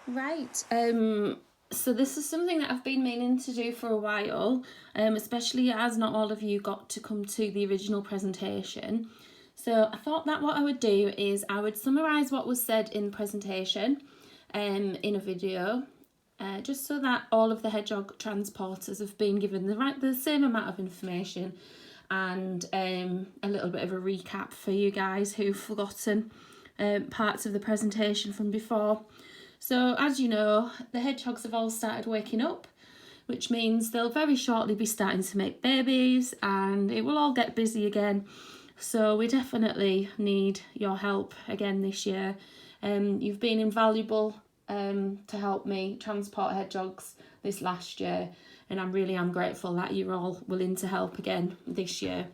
Right. So this is something that I've been meaning to do for a while, especially as not all of you got to come to the original presentation. So I thought that what I would do is I would summarise what was said in the presentation in a video, just so that all of the hedgehog transporters have been given the same amount of information, and a little bit of a recap for you guys who've forgotten parts of the presentation from before. So as you know, the hedgehogs have all started waking up, which means they'll very shortly be starting to make babies and it will all get busy again. So we definitely need your help again this year. You've been invaluable to help me transport hedgehogs this last year, and I'm grateful that you're all willing to help again this year.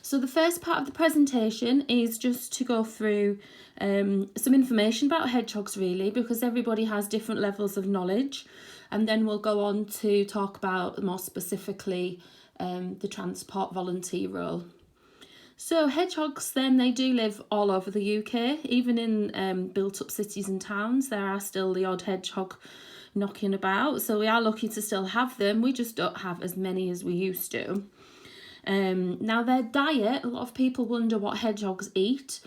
So the first part of the presentation is just to go through some information about hedgehogs, really, because everybody has different levels of knowledge, and then we'll go on to talk about more specifically the transport volunteer role. So hedgehogs, then, they do live all over the UK. Even in built up cities and towns, there are still the odd hedgehog knocking about, so we are lucky to still have them. We just don't have as many as we used to. Now their diet, a lot of people wonder what hedgehogs eat.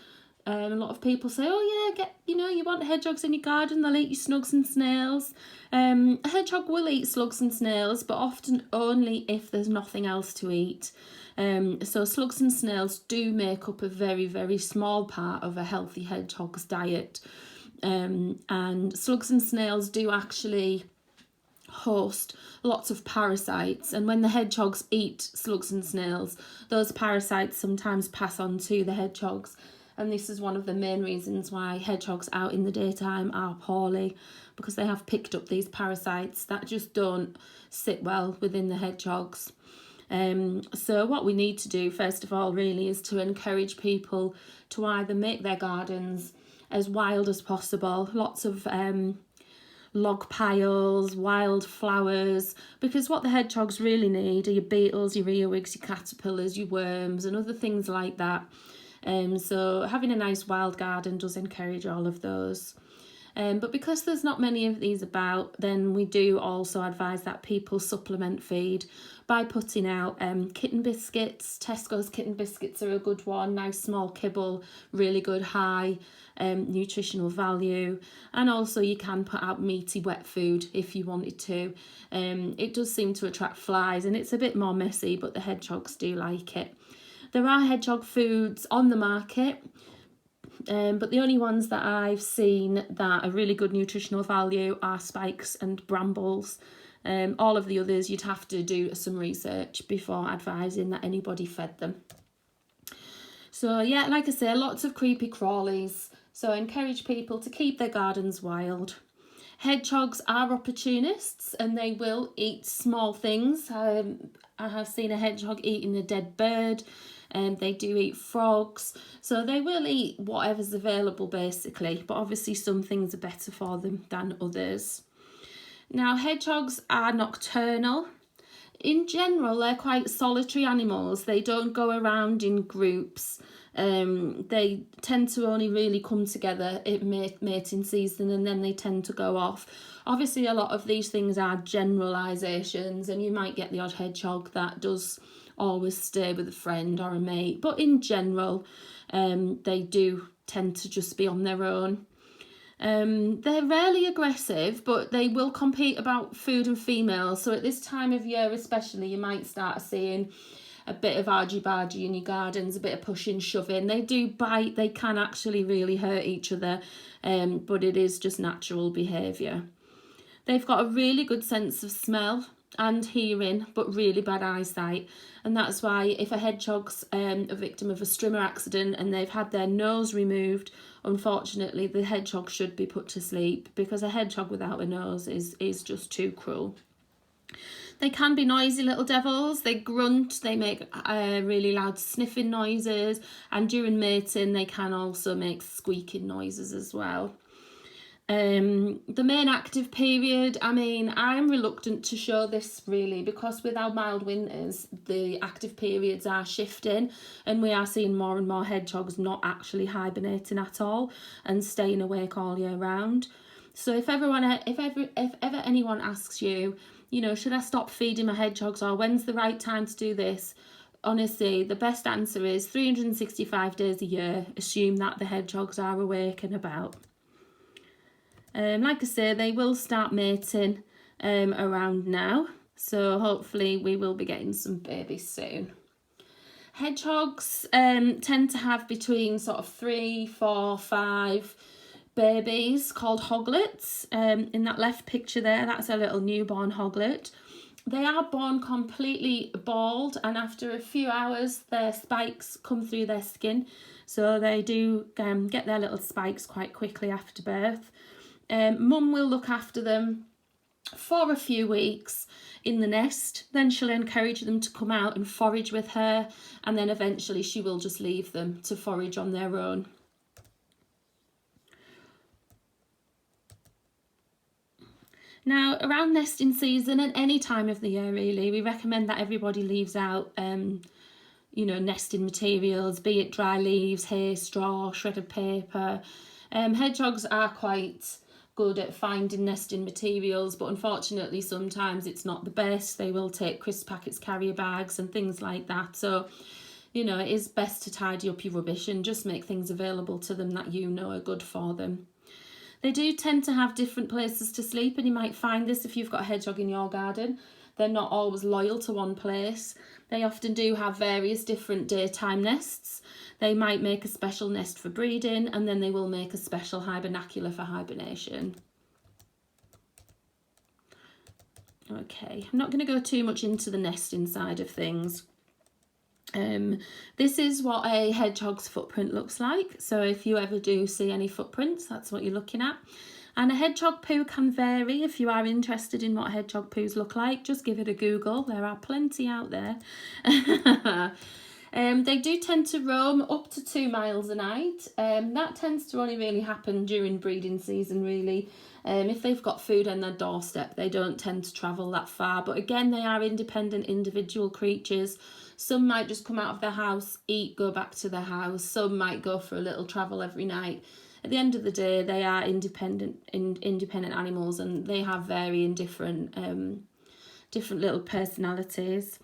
A lot of people say, oh yeah, you want hedgehogs in your garden, they'll eat your slugs and snails. A hedgehog will eat slugs and snails, but often only if there's nothing else to eat. So slugs and snails do make up a very, very small part of a healthy hedgehog's diet. And slugs and snails do actually host lots of parasites, and when the hedgehogs eat slugs and snails, those parasites sometimes pass on to the hedgehogs, and this is one of the main reasons why hedgehogs out in the daytime are poorly, because they have picked up these parasites that just don't sit well within the hedgehogs. So what we need to do first of all really is to encourage people to either make their gardens as wild as possible, lots of log piles, wild flowers, because what the hedgehogs really need are your beetles, your earwigs, your caterpillars, your worms and other things like that. So having a nice wild garden does encourage all of those. But because there's not many of these about, then we do also advise that people supplement feed by putting out kitten biscuits. Tesco's kitten biscuits are a good one, nice small kibble, really good high nutritional value. And also you can put out meaty wet food if you wanted to. It does seem to attract flies and it's a bit more messy, but the hedgehogs do like it. There are hedgehog foods on the market, but the only ones that I've seen that are really good nutritional value are spikes and brambles. All of the others you'd have to do some research before advising that anybody fed them. So yeah, like I say, lots of creepy crawlies. So I encourage people to keep their gardens wild. Hedgehogs are opportunists and they will eat small things. I have seen a hedgehog eating a dead bird. They do eat frogs, so they will eat whatever's available basically, but obviously some things are better for them than others. Now hedgehogs are nocturnal. In general, they're quite solitary animals. They don't go around in groups. They tend to only really come together at mating season and then they tend to go off. Obviously a lot of these things are generalisations and you might get the odd hedgehog that does always stay with a friend or a mate, but in general they do tend to just be on their own. They're rarely aggressive, but they will compete about food and females, so at this time of year especially you might start seeing a bit of argy-bargy in your gardens, a bit of pushing, shoving. They do bite, they can actually really hurt each other, but it is just natural behaviour. They've got a really good sense of smell and hearing, but really bad eyesight, and that's why if a hedgehog's a victim of a strimmer accident and they've had their nose removed, unfortunately the hedgehog should be put to sleep, because a hedgehog without a nose is just too cruel. They can be noisy little devils. They grunt, they make really loud sniffing noises, and during mating they can also make squeaking noises as well. The main active period, I mean, I'm reluctant to show this really, because with our mild winters the active periods are shifting and we are seeing more and more hedgehogs not actually hibernating at all and staying awake all year round. So if ever anyone asks you, you know, should I stop feeding my hedgehogs, or when's the right time to do this? Honestly, the best answer is 365 days a year. Assume that the hedgehogs are awake and about. Like I say, they will start mating around now. So hopefully we will be getting some babies soon. Hedgehogs tend to have between sort of 3, 4, 5 babies called hoglets. In that left picture there, that's a little newborn hoglet. They are born completely bald, and after a few hours their spikes come through their skin, so they do get their little spikes quite quickly after birth. Mum will look after them for a few weeks in the nest, then she'll encourage them to come out and forage with her, and then eventually she will just leave them to forage on their own. Now, around nesting season and any time of the year really, we recommend that everybody leaves out you know, nesting materials, be it dry leaves, hay, straw, shredded paper. Hedgehogs are quite good at finding nesting materials, but unfortunately sometimes it's not the best. They will take crisp packets, carrier bags and things like that. So, you know, it is best to tidy up your rubbish and just make things available to them that you know are good for them. They do tend to have different places to sleep, and you might find this if you've got a hedgehog in your garden. They're not always loyal to one place. They often do have various different daytime nests. They might make a special nest for breeding, and then they will make a special hibernacular for hibernation. Okay, I'm not going to go too much into the nesting side of things. This is what a hedgehog's footprint looks like. So if you ever do see any footprints, that's what you're looking at. And a hedgehog poo can vary. If you are interested in what hedgehog poos look like, just give it a Google. There are plenty out there. They do tend to roam up to 2 miles a night. That tends to only really happen during breeding season, really. If they've got food on their doorstep, they don't tend to travel that far. But again, they are independent individual creatures. Some might just come out of their house, eat, go back to their house. Some might go for a little travel every night. At the end of the day, they are independent animals, and they have varying different little personalities.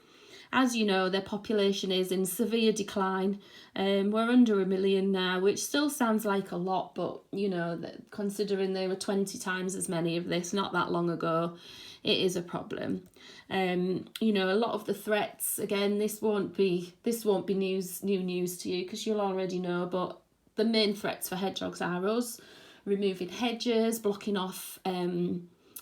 As you know, their population is in severe decline. We're under 1 million now, which still sounds like a lot, but you know, considering there were 20 times as many of this not that long ago, it is a problem. You know, a lot of the threats, again, this won't be new news to you because you'll already know, but the main threats for hedgehogs are us removing hedges, blocking off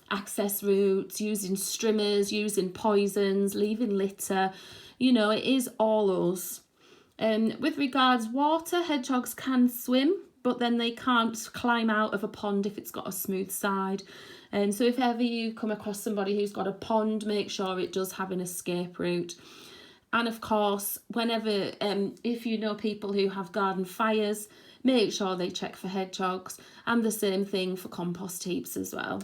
access routes, using strimmers, using poisons, leaving litter. You know, it is all us. With regards water, hedgehogs can swim, but then they can't climb out of a pond if it's got a smooth side. So if ever you come across somebody who's got a pond, make sure it does have an escape route. And of course, whenever, if you know people who have garden fires, make sure they check for hedgehogs, and the same thing for compost heaps as well.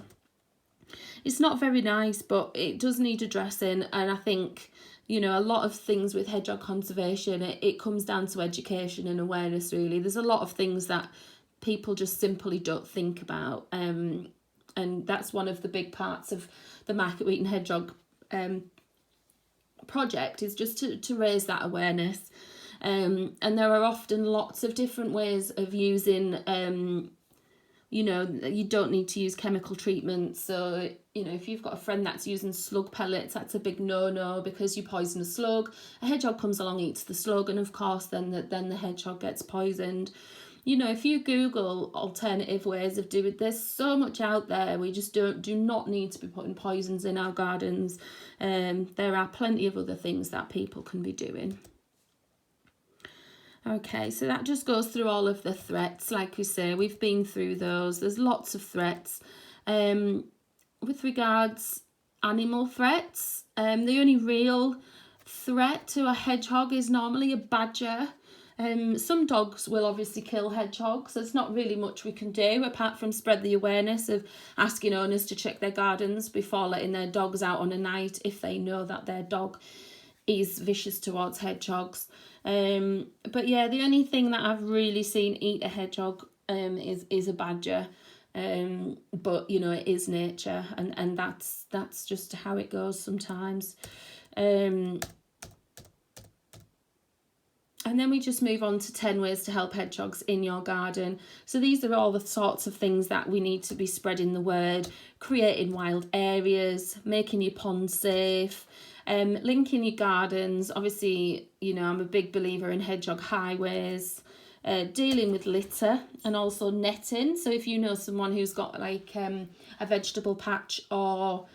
It's not very nice, but it does need addressing, and I think, you know, a lot of things with hedgehog conservation, it comes down to education and awareness, really. There's a lot of things that people just simply don't think about, and that's one of the big parts of the Market Weighton Hedgehog project, is just to raise that awareness. And there are often lots of different ways of using, you know, you don't need to use chemical treatment. So, you know, if you've got a friend that's using slug pellets, that's a big no-no because you poison a slug. A hedgehog comes along, eats the slug, and of course then the hedgehog gets poisoned. You know, if you Google alternative ways of doing, there's so much out there. We just do not need to be putting poisons in our gardens. There are plenty of other things that people can be doing. Okay, so that just goes through all of the threats. Like we say, we've been through those. There's lots of threats. With regards animal threats, the only real threat to a hedgehog is normally a badger. Some dogs will obviously kill hedgehogs. There's not really much we can do apart from spread the awareness of asking owners to check their gardens before letting their dogs out on a night if they know that their dog is vicious towards hedgehogs. But yeah, the only thing that I've really seen eat a hedgehog is a badger. but you know, it is nature, and that's just how it goes sometimes. And then we just move on to 10 ways to help hedgehogs in your garden. So these are all the sorts of things that we need to be spreading the word: creating wild areas, making your ponds safe, linking your gardens. Obviously, you know, I'm a big believer in hedgehog highways, dealing with litter, and also netting. So if you know someone who's got like a vegetable patch, or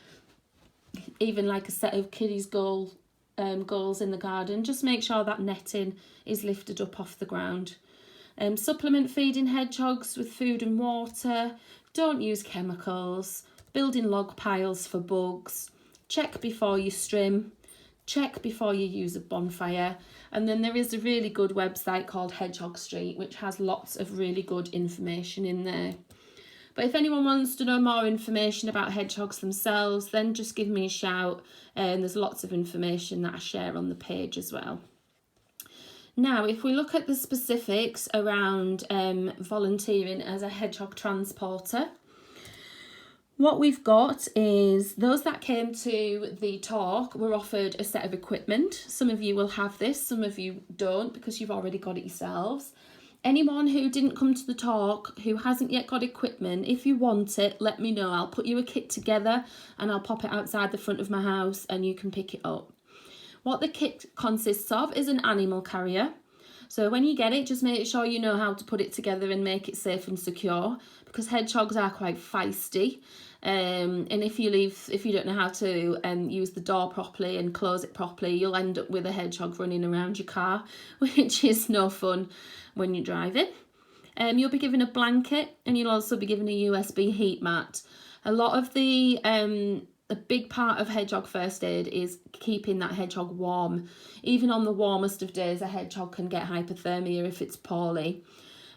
even like a set of kiddies goals in the garden, just make sure that netting is lifted up off the ground. Supplement feeding hedgehogs with food and water. Don't use chemicals. Building log piles for bugs. Check before you strim. Check before you use a bonfire. And then there is a really good website called Hedgehog Street, which has lots of really good information in there. But if anyone wants to know more information about hedgehogs themselves, then just give me a shout, and there's lots of information that I share on the page as well. Now, if we look at the specifics around volunteering as a hedgehog transporter, what we've got is those that came to the talk were offered a set of equipment. Some of you will have this, some of you don't, because you've already got it yourselves. Anyone who didn't come to the talk, who hasn't yet got equipment, if you want it, let me know. I'll put you a kit together and I'll pop it outside the front of my house and you can pick it up. What the kit consists of is an animal carrier. So when you get it, just make sure you know how to put it together and make it safe and secure, because hedgehogs are quite feisty. And if you don't know how to use the door properly and close it properly, you'll end up with a hedgehog running around your car, which is no fun when you're driving. You'll be given a blanket, and you'll also be given a USB heat mat. A lot of a big part of hedgehog first aid is keeping that hedgehog warm. Even on the warmest of days, a hedgehog can get hypothermia if it's poorly.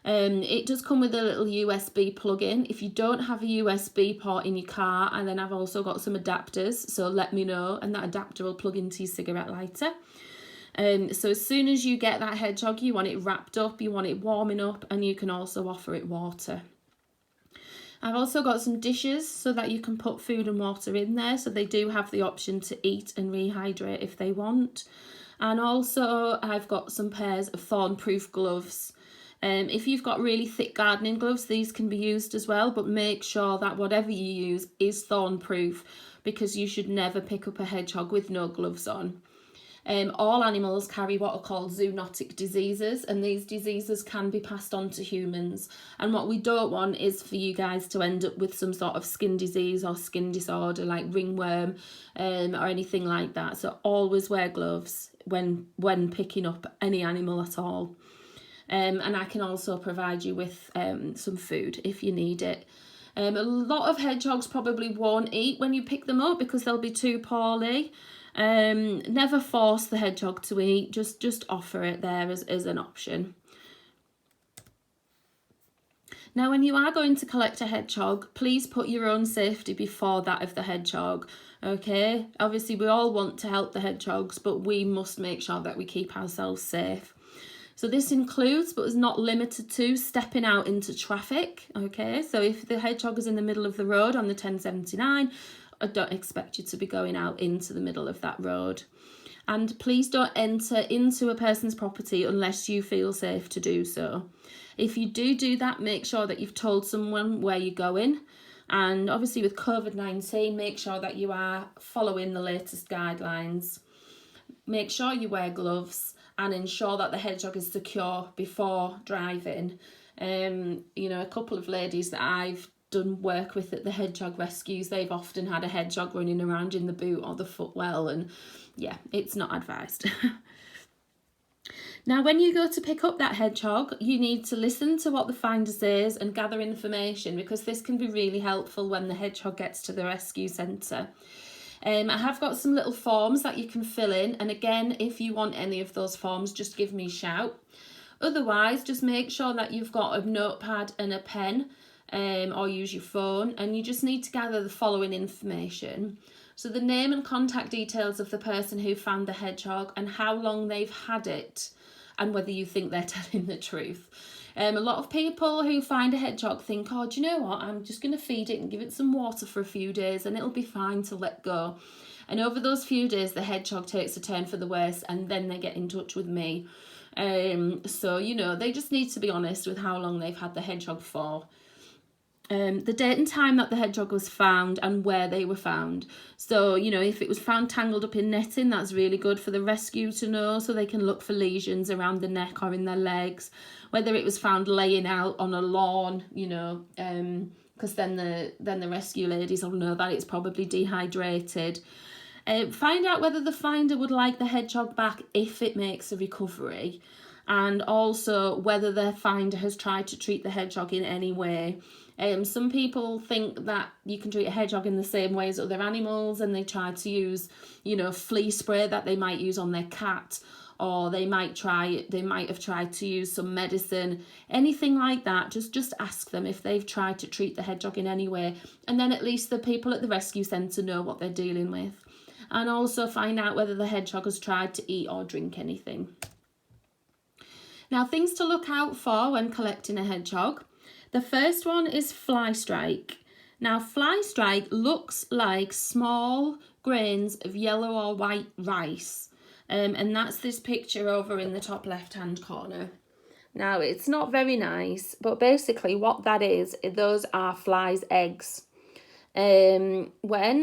It does come with a little USB plug-in. If you don't have a USB port in your car, and then I've also got some adapters, so let me know, and that adapter will plug into your cigarette lighter. So as soon as you get that hedgehog, you want it wrapped up, you want it warming up, and you can also offer it water. I've also got some dishes so that you can put food and water in there, so they do have the option to eat and rehydrate if they want. And also I've got some pairs of thorn-proof gloves. If you've got really thick gardening gloves, these can be used as well, but make sure that whatever you use is thorn-proof, because you should never pick up a hedgehog with no gloves on. All animals carry what are called zoonotic diseases, and these diseases can be passed on to humans. And what we don't want is for you guys to end up with some sort of skin disease or skin disorder like ringworm or anything like that. So always wear gloves when picking up any animal at all. And I can also provide you with some food if you need it. A lot of hedgehogs probably won't eat when you pick them up because they'll be too poorly. Never force the hedgehog to eat, just offer it there as an option. Now, when you are going to collect a hedgehog, please put your own safety before that of the hedgehog, okay? Obviously, we all want to help the hedgehogs, but we must make sure that we keep ourselves safe. So this includes, but is not limited to, stepping out into traffic, okay? So if the hedgehog is in the middle of the road on the 1079, I don't expect you to be going out into the middle of that road. And please don't enter into a person's property unless you feel safe to do so. If you do that, make sure that you've told someone where you're going. And obviously with COVID-19, make sure that you are following the latest guidelines. Make sure you wear gloves and ensure that the hedgehog is secure before driving. A couple of ladies that I've done work with at the hedgehog rescues, they've often had a hedgehog running around in the boot or the footwell, and yeah, it's not advised. Now, when you go to pick up that hedgehog, you need to listen to what the finder says and gather information, because this can be really helpful when the hedgehog gets to the rescue centre. I have got some little forms that you can fill in, and again, if you want any of those forms, just give me a shout. Otherwise, just make sure that you've got a notepad and a pen, or use your phone, and you just need to gather the following information. So the name and contact details of the person who found the hedgehog and how long they've had it, and whether you think they're telling the truth. A lot of people who find a hedgehog think, oh, do you know what, I'm just going to feed it and give it some water for a few days and it'll be fine to let go. And over those few days, the hedgehog takes a turn for the worse and then they get in touch with me. So, you know, they just need to be honest with how long they've had the hedgehog for. The date and time that the hedgehog was found and where they were found. So, you know, if it was found tangled up in netting, that's really good for the rescue to know, so they can look for lesions around the neck or in their legs. Whether it was found laying out on a lawn, you know, because then the rescue ladies will know that it's probably dehydrated. Find out whether the finder would like the hedgehog back if it makes a recovery, and also whether the finder has tried to treat the hedgehog in any way. Some people think that you can treat a hedgehog in the same way as other animals, and they try to use, you know, flea spray that they might use on their cat, or they might have tried to use some medicine, anything like that. Just ask them if they've tried to treat the hedgehog in any way, and then at least the people at the rescue centre know what they're dealing with. And also find out whether the hedgehog has tried to eat or drink anything. Now, things to look out for when collecting a hedgehog. The first one is fly strike. Now, fly strike looks like small grains of yellow or white rice. And that's this picture over in the top left-hand corner. Now, it's not very nice, but basically what that is, those are flies' eggs. When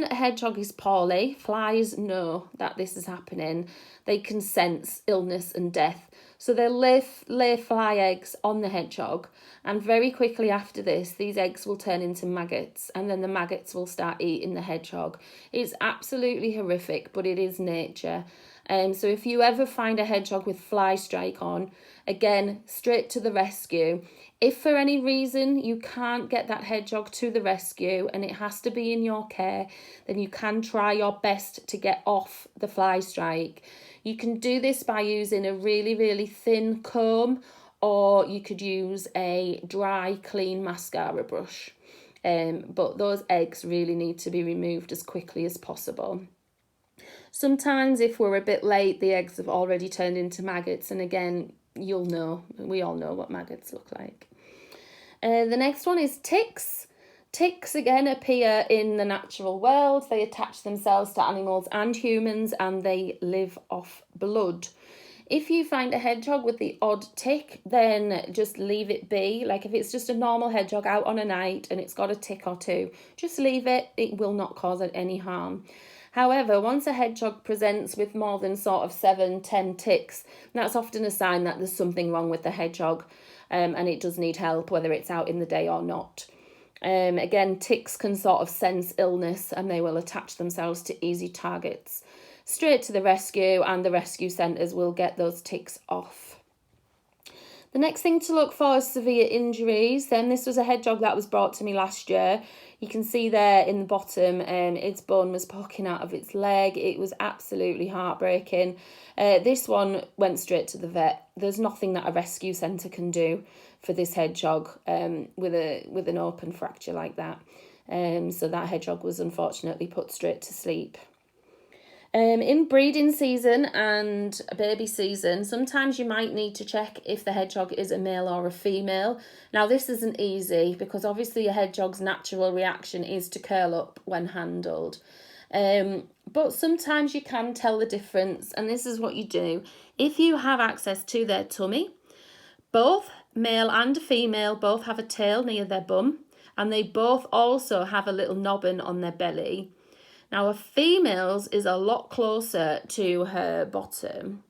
a hedgehog is poorly, flies know that this is happening. They can sense illness and death. So they'll lay fly eggs on the hedgehog, and very quickly after this, these eggs will turn into maggots, and then the maggots will start eating the hedgehog. It's absolutely horrific, but it is nature. So if you ever find a hedgehog with fly strike on, again, straight to the rescue. If for any reason you can't get that hedgehog to the rescue and it has to be in your care, then you can try your best to get off the fly strike. You can do this by using a really, really thin comb, or you could use a dry, clean mascara brush. But those eggs really need to be removed as quickly as possible. Sometimes if we're a bit late, the eggs have already turned into maggots, and again, we all know what maggots look like. The next one is ticks. Ticks again appear in the natural world. They attach themselves to animals and humans, and they live off blood. If you find a hedgehog with the odd tick, then just leave it be. Like if it's just a normal hedgehog out on a night and it's got a tick or two, just leave it. It will not cause it any harm. However, once a hedgehog presents with more than sort of 7-10 ticks, that's often a sign that there's something wrong with the hedgehog, and it does need help, whether it's out in the day or not. Again, ticks can sort of sense illness and they will attach themselves to easy targets. Straight to the rescue, and the rescue centres will get those ticks off. The next thing to look for is severe injuries. Then this was a hedgehog that was brought to me last year. You can see there in the bottom, its bone was poking out of its leg. It was absolutely heartbreaking. This one went straight to the vet. There's nothing that a rescue centre can do for this hedgehog with an open fracture like that. So that hedgehog was unfortunately put straight to sleep. In breeding season and baby season, sometimes you might need to check if the hedgehog is a male or a female. Now, this isn't easy because obviously a hedgehog's natural reaction is to curl up when handled. But sometimes you can tell the difference, and this is what you do. If you have access to their tummy, both male and female both have a tail near their bum, and they both also have a little nobbin on their belly. Now, a female's is a lot closer to her bottom,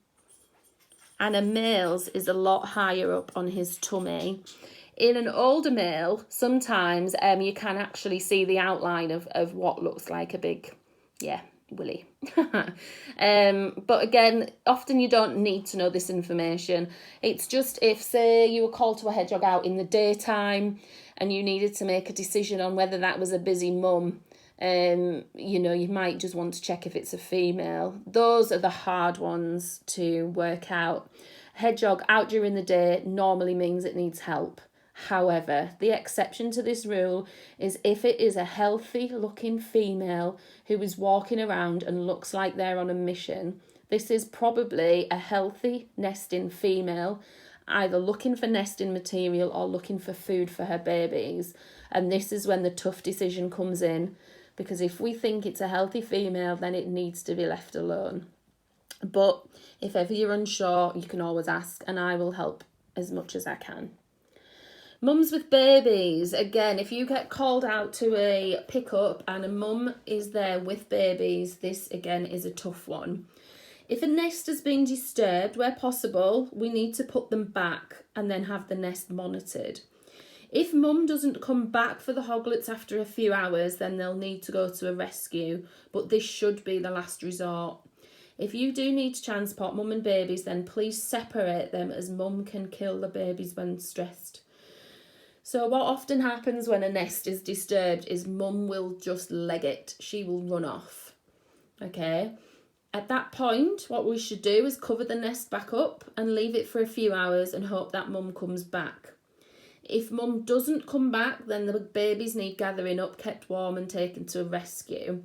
and a male's is a lot higher up on his tummy. In an older male, sometimes you can actually see the outline of what looks like a big, willy. But again, often you don't need to know this information. It's just if, say, you were called to a hedgehog out in the daytime and you needed to make a decision on whether that was a busy mum, you might just want to check if it's a female. Those are the hard ones to work out. Hedgehog out during the day normally means it needs help. However, the exception to this rule is if it is a healthy looking female who is walking around and looks like they're on a mission. This is probably a healthy nesting female, either looking for nesting material or looking for food for her babies. And this is when the tough decision comes in, because if we think it's a healthy female, then it needs to be left alone. But if ever you're unsure, you can always ask, and I will help as much as I can. Mums with babies, again, if you get called out to a pickup and a mum is there with babies, this again is a tough one. If a nest has been disturbed, where possible, we need to put them back and then have the nest monitored. If mum doesn't come back for the hoglets after a few hours, then they'll need to go to a rescue, but this should be the last resort. If you do need to transport mum and babies, then please separate them, as mum can kill the babies when stressed. So what often happens when a nest is disturbed is mum will just leg it. She will run off. Okay? At that point, what we should do is cover the nest back up and leave it for a few hours and hope that mum comes back. If mum doesn't come back, then the babies need gathering up, kept warm and taken to a rescue.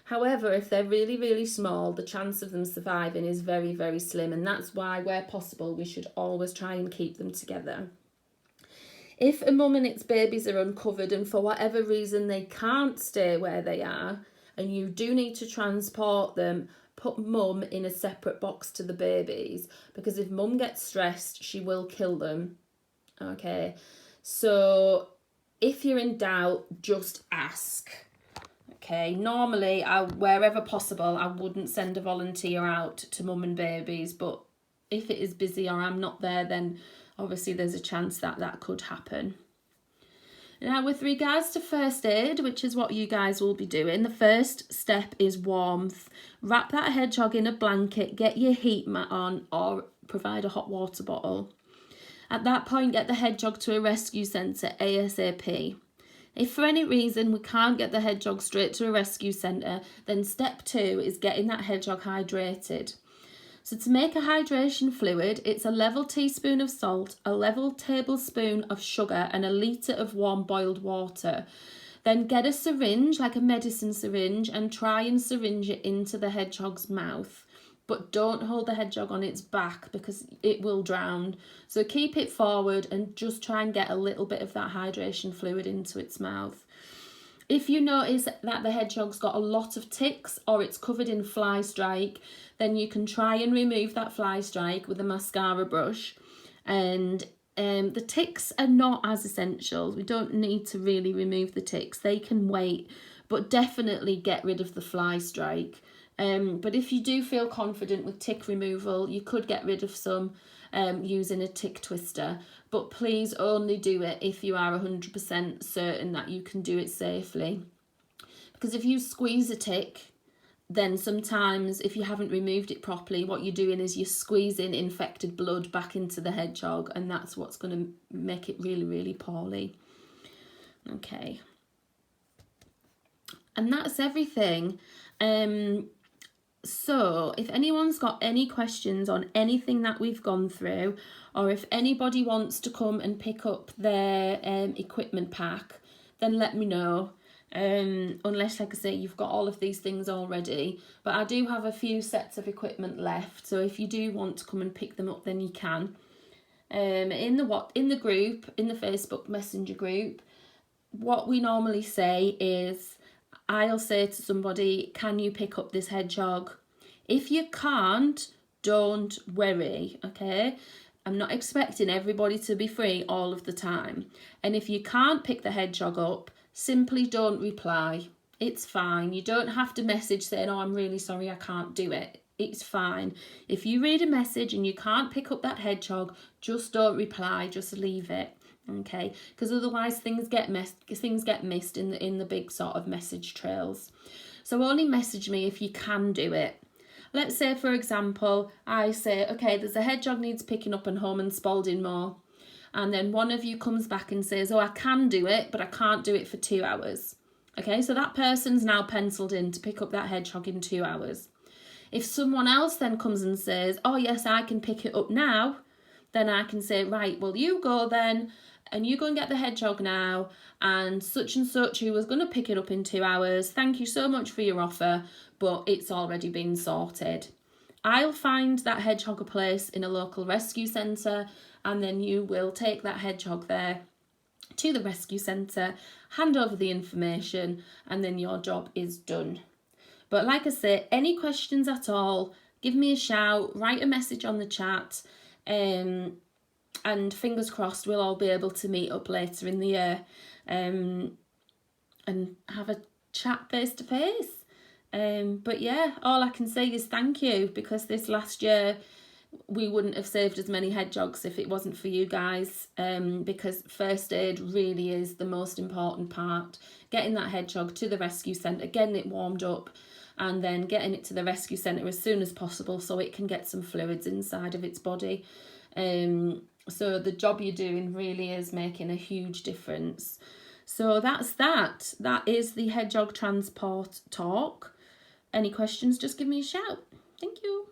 However, if they're really, really small, the chance of them surviving is very, very slim, and that's why, where possible, we should always try and keep them together. If a mum and its babies are uncovered and for whatever reason they can't stay where they are and you do need to transport them, put mum in a separate box to the babies, because if mum gets stressed, she will kill them. Okay, so if you're in doubt, just ask. Okay, normally, wherever possible, I wouldn't send a volunteer out to mum and babies, but if it is busy or I'm not there, then obviously there's a chance that that could happen. Now, with regards to first aid, which is what you guys will be doing, the first step is warmth. Wrap that hedgehog in a blanket, get your heat mat on, or provide a hot water bottle. At that point, get the hedgehog to a rescue centre ASAP. If for any reason we can't get the hedgehog straight to a rescue centre, then step 2 is getting that hedgehog hydrated. So to make a hydration fluid, it's a level teaspoon of salt, a level tablespoon of sugar and a litre of warm boiled water. Then get a syringe, like a medicine syringe, and try and syringe it into the hedgehog's mouth. But don't hold the hedgehog on its back because it will drown. So keep it forward and just try and get a little bit of that hydration fluid into its mouth. If you notice that the hedgehog's got a lot of ticks or it's covered in fly strike, then you can try and remove that fly strike with a mascara brush. And the ticks are not as essential. We don't need to really remove the ticks. They can wait, but definitely get rid of the fly strike. But if you do feel confident with tick removal, you could get rid of some using a tick twister. But please only do it if you are 100% certain that you can do it safely. Because if you squeeze a tick, then sometimes if you haven't removed it properly, what you're doing is you're squeezing infected blood back into the hedgehog, and that's what's going to make it really, really poorly. Okay. And that's everything. So if anyone's got any questions on anything that we've gone through, or if anybody wants to come and pick up their equipment pack, then let me know. Unless, like I say, you've got all of these things already. But I do have a few sets of equipment left, so if you do want to come and pick them up, then you can. In the group, in the Facebook Messenger group, what we normally say is, I'll say to somebody, can you pick up this hedgehog? If you can't, don't worry, okay? I'm not expecting everybody to be free all of the time. And if you can't pick the hedgehog up, simply don't reply. It's fine. You don't have to message saying, oh, I'm really sorry, I can't do it. It's fine. If you read a message and you can't pick up that hedgehog, just don't reply, just leave it. Okay, because otherwise things get missed in the big sort of message trails. So only message me if you can do it. Let's say, for example, I say, okay, there's a hedgehog needs picking up and home in Spalding Moor. And then one of you comes back and says, oh, I can do it, but I can't do it for 2 hours. Okay, so that person's now penciled in to pick up that hedgehog in 2 hours. If someone else then comes and says, oh, yes, I can pick it up now, then I can say, right, well, you go then, and you go and get the hedgehog now, and such, who was going to pick it up in 2 hours, thank you so much for your offer, but it's already been sorted. I'll find that hedgehog a place in a local rescue centre, and then you will take that hedgehog there to the rescue centre, hand over the information, and then your job is done. But like I say, any questions at all, give me a shout, write a message on the chat, and fingers crossed we'll all be able to meet up later in the year and have a chat face to face. But yeah, all I can say is thank you, because this last year we wouldn't have saved as many hedgehogs if it wasn't for you guys, because first aid really is the most important part. Getting that hedgehog to the rescue centre, getting it warmed up, and then getting it to the rescue centre as soon as possible so it can get some fluids inside of its body. So the job you're doing really is making a huge difference. So that's that. That is the hedgehog transport talk. Any questions, just give me a shout. Thank you.